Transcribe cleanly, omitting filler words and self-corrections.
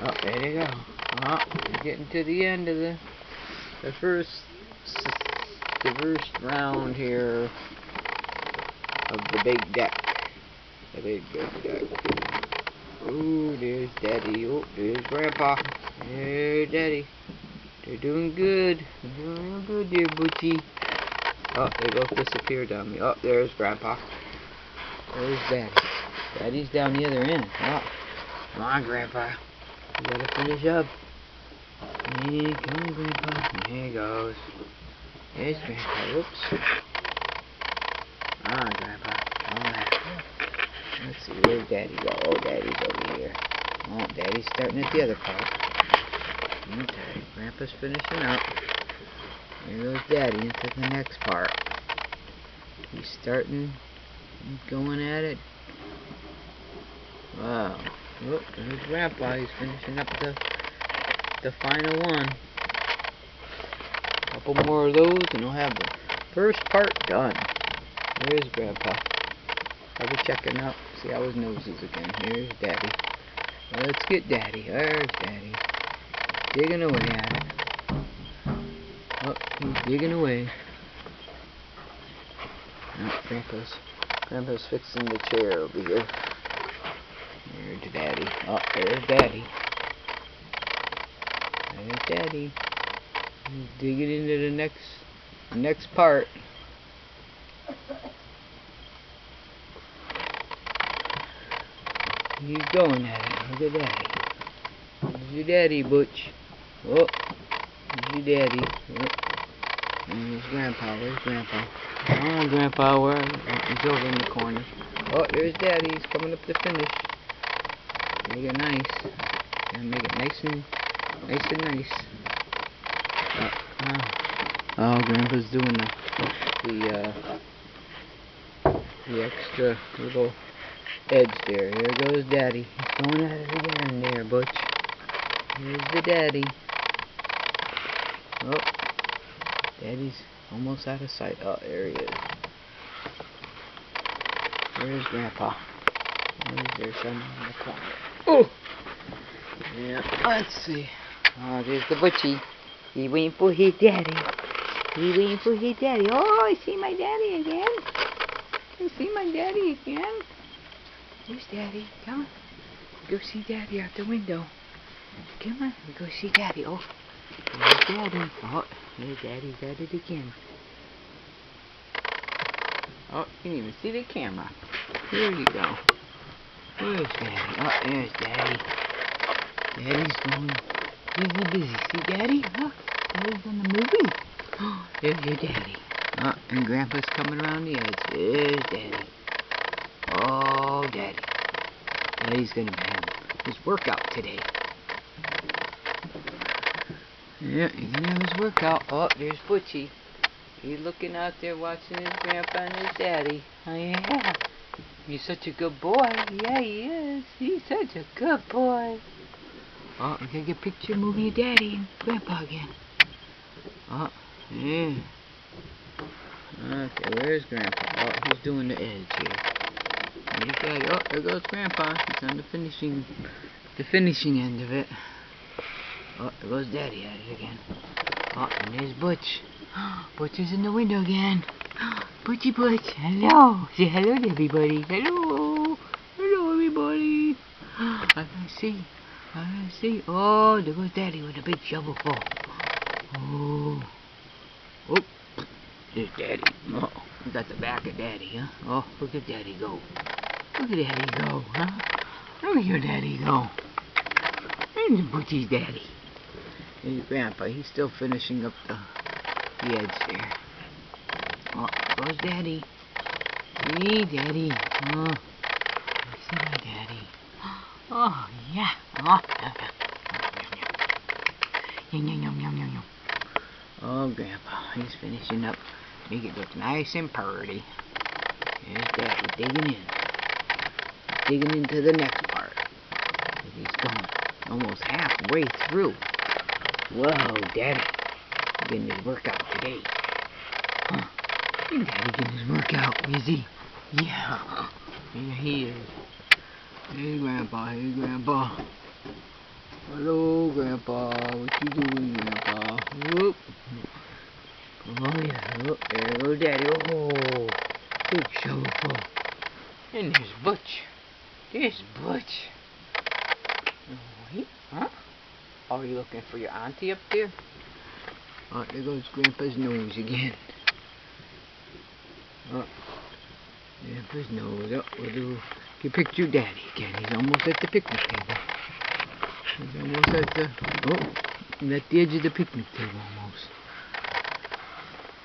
Oh, there you go. Oh, we're getting to the end of the first round here of the big deck. The big deck. Oh, there's Daddy. Oh, there's Grandpa. There's Daddy. They're doing good. They're doing real good there, Butchie. Oh, they both disappeared on me. Oh, there's Grandpa. There's Daddy. Daddy's down the other end. Oh, come on, Grandpa. You gotta finish up. Hey, come on, Grandpa. There he goes. There's Grandpa. Oops. Come on, Grandpa. Come on. Let's see, where's Daddy go? Oh, Daddy's over here. Oh, Daddy's starting at the other part. Okay, Grandpa's finishing up. There goes Daddy into the next part. He's starting, he's going at it. Wow. Oh, there's Grandpa. He's finishing up the final one. A couple more of those and we'll have the first part done. There's Grandpa. Probably checking out, see how his nose is again. Here's Daddy. Well, let's get Daddy. There's Daddy. Digging away at it. Oh, he's digging away. Oh, Grandpa's fixing the chair over here. There's Daddy. Oh, there's Daddy. There's Daddy. He's digging into the next part. He's going at it. Look at Daddy. There's your Daddy, Butch. Oh, there's your Daddy. Oh. And there's Grandpa. Where's Grandpa? Come on, Grandpa. Where? Oh, he's over in the corner. Oh, there's Daddy. He's coming up to finish. Make it nice. Gotta make it nice and nice. Oh, Grandpa's doing the extra little edge there. Here goes Daddy. He's going at it again there, Butch. Here's the Daddy. Oh, Daddy's almost out of sight. Oh, there he is. Where's Grandpa? Is there someone in the corner? Oh! Yeah, let's see. Oh, there's the Butchie. He's waiting for his Daddy. He's waiting for his Daddy. Oh, I see my Daddy again. I see my Daddy again. Where's Daddy? Come on. Go see Daddy out the window. Come on. Go see Daddy. Oh, there's Daddy. Oh, there's Daddy's at it again. Oh, you didn't even see the camera. Here you go. Where's Daddy? Oh, there's Daddy. Daddy's going busy. See Daddy? Look, Daddy's in the movie. Oh, there's your Daddy. Oh, and Grandpa's coming around the edge. There's Daddy. Oh, Daddy. Daddy's gonna have his workout today. Yeah, he's gonna have his workout. Oh, there's Butchie. He's looking out there watching his Grandpa and his Daddy. Oh, yeah. He's such a good boy. Yeah, he is. He's such a good boy. Oh, we're gonna get a picture movie of Daddy and Grandpa again. Oh, yeah. Okay, where's Grandpa? Oh, he's doing the edge here. There's Daddy. Oh, there goes Grandpa. He's on the finishing end of it. Oh, there goes Daddy at it again. Oh, and there's Butch. Butch is in the window again. Butchie Butch, hello. Say hello to everybody. Hello. Hello, everybody. I see. Oh, there goes Daddy with a big shovelful. Oh. Oh. There's Daddy. Oh, we got the back of Daddy, huh? Oh, look at Daddy go. Look at Daddy go, huh? Look at your Daddy go. There's Butchie's Daddy. There's Grandpa. He's still finishing up the edge there. Oh, there goes Daddy. Hey, Daddy. Oh, see my Daddy. Oh, yeah. Oh, yum. Oh, Grandpa. He's finishing up. Make it look nice and pretty. There's Daddy digging in. Digging into the next part. He's going almost halfway through. Whoa, Daddy. Getting his workout today. Huh. Daddy getting his workout, is he? Yeah. Yeah, he is. Hey, Grandpa. Hello, Grandpa. What you doing, Grandpa? Whoop. Oh, yeah. Oh, there goes Daddy. Oh, big shovelful. And there's Butch. There's Butch. Oh, huh? Are you looking for your auntie up there? Oh, there goes Grandpa's nose again. Oh, Grandpa's nose. Oh, we'll do. Get picture of Daddy again. He's almost at the picnic table. He's almost at the. Oh, at the edge of the picnic table almost.